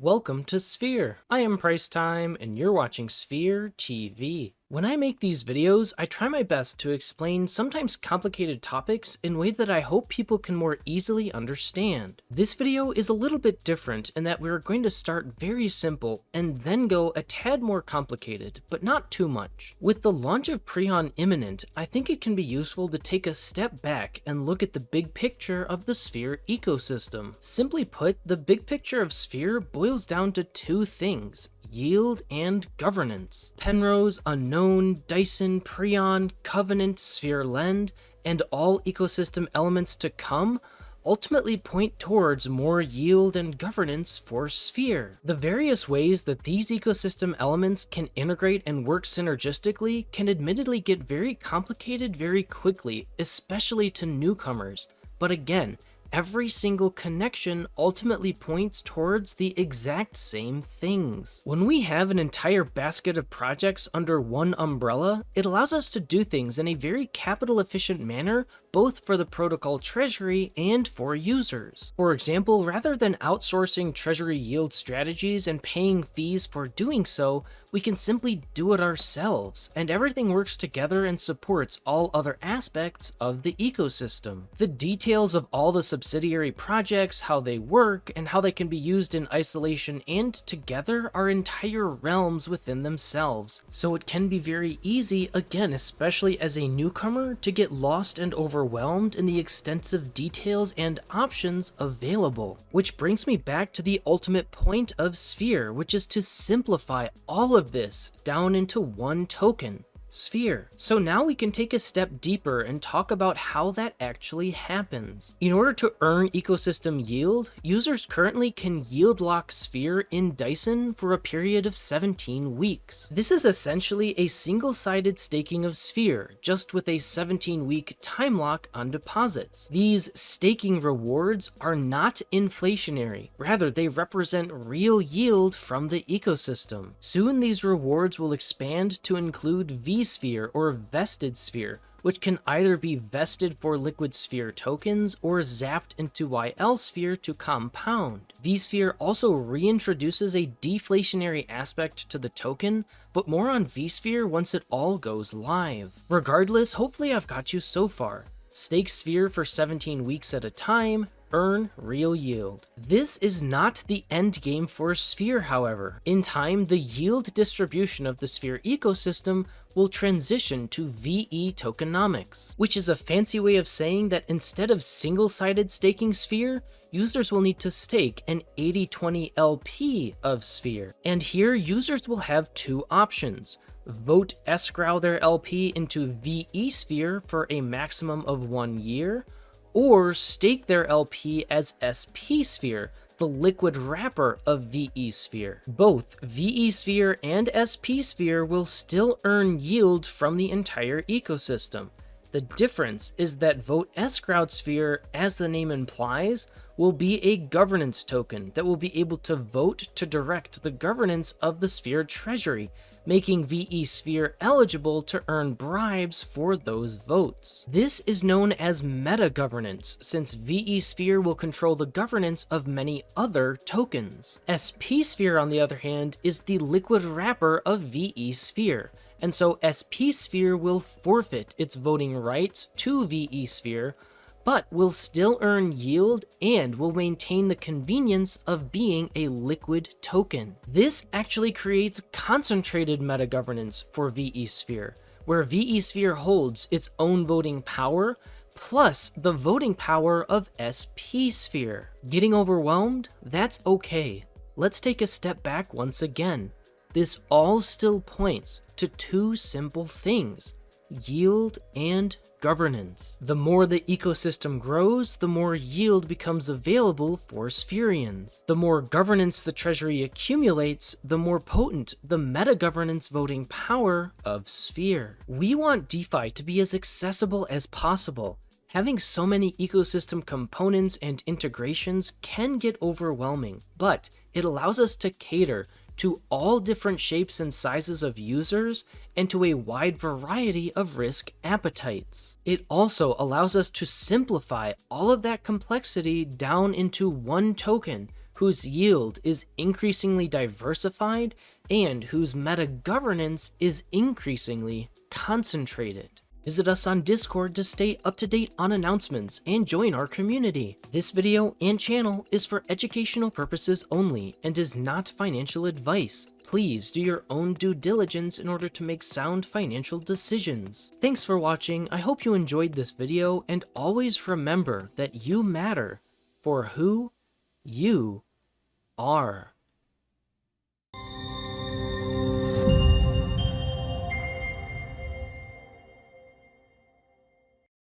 Welcome to Sphere. I am Price Time, and you're watching Sphere TV. When I make these videos, I try my best to explain sometimes complicated topics in a way that I hope people can more easily understand. This video is a little bit different in that we're going to start very simple and then go a tad more complicated, but not too much. With the launch of Preon imminent, I think it can be useful to take a step back and look at the big picture of the Sphere ecosystem. Simply put, the big picture of Sphere boils down to two things: yield and governance. Penrose, Unknown, Dyson, Preon, Covenant, Sphere Lend, and all ecosystem elements to come ultimately point towards more yield and governance for Sphere. The various ways that these ecosystem elements can integrate and work synergistically can admittedly get very complicated very quickly, especially to newcomers. But again, every single connection ultimately points towards the exact same things. When we have an entire basket of projects under one umbrella, it allows us to do things in a very capital efficient manner, both for the protocol treasury and for users. For example, rather than outsourcing treasury yield strategies and paying fees for doing so, we can simply do it ourselves, and everything works together and supports all other aspects of the ecosystem. The details of all the subsidiary projects, how they work, and how they can be used in isolation and together are entire realms within themselves. So it can be very easy, again, especially as a newcomer, to get lost and overwhelmed in the extensive details and options available. Which brings me back to the ultimate point of Sphere, which is to simplify all of this down into one token: Sphere. So now we can take a step deeper and talk about how that actually happens. In order to earn ecosystem yield, users currently can yield lock Sphere in Dyson for a period of 17 weeks. This is essentially a single-sided staking of Sphere, just with a 17-week time lock on deposits. These staking rewards are not inflationary. Rather, they represent real yield from the ecosystem. Soon these rewards will expand to include VSphere or vested Sphere, which can either be vested for liquid Sphere tokens or zapped into YL Sphere to compound. VSphere also reintroduces a deflationary aspect to the token, but more on VSphere once it all goes live. Regardless, hopefully I've got you so far. Stake Sphere for 17 weeks at a time, earn real yield. This is not the end game for Sphere, however. In time, the yield distribution of the Sphere ecosystem will transition to VE tokenomics, which is a fancy way of saying that instead of single-sided staking Sphere, users will need to stake an 80-20 LP of Sphere. And here, users will have two options: vote escrow their LP into VE Sphere for a maximum of 1 year, or stake their LP as SPHR, the liquid wrapper of VE Sphere. Both VE Sphere and SPHR will still earn yield from the entire ecosystem. The difference is that Vote Escrowed Sphere, as the name implies, will be a governance token that will be able to vote to direct the governance of the Sphere treasury, making VE Sphere eligible to earn bribes for those votes. This is known as meta-governance, since VE Sphere will control the governance of many other tokens. SPHR, on the other hand, is the liquid wrapper of VE Sphere, and so SPHR will forfeit its voting rights to VE Sphere, but will still earn yield and will maintain the convenience of being a liquid token. This actually creates concentrated meta-governance for VE Sphere, where VE Sphere holds its own voting power, plus the voting power of SPHR. Getting overwhelmed? That's okay. Let's take a step back once again. This all still points to two simple things: yield and governance. The more the ecosystem grows, the more yield becomes available for Spherians. The more governance the treasury accumulates, the more potent the meta-governance voting power of Sphere. We want DeFi to be as accessible as possible. Having so many ecosystem components and integrations can get overwhelming, but it allows us to cater to all different shapes and sizes of users and to a wide variety of risk appetites. It also allows us to simplify all of that complexity down into one token, whose yield is increasingly diversified, and whose meta governance is increasingly concentrated. Visit us on Discord to stay up to date on announcements and join our community. This video and channel is for educational purposes only and is not financial advice. Please do your own due diligence in order to make sound financial decisions. Thanks for watching. I hope you enjoyed this video, and always remember that you matter for who you are.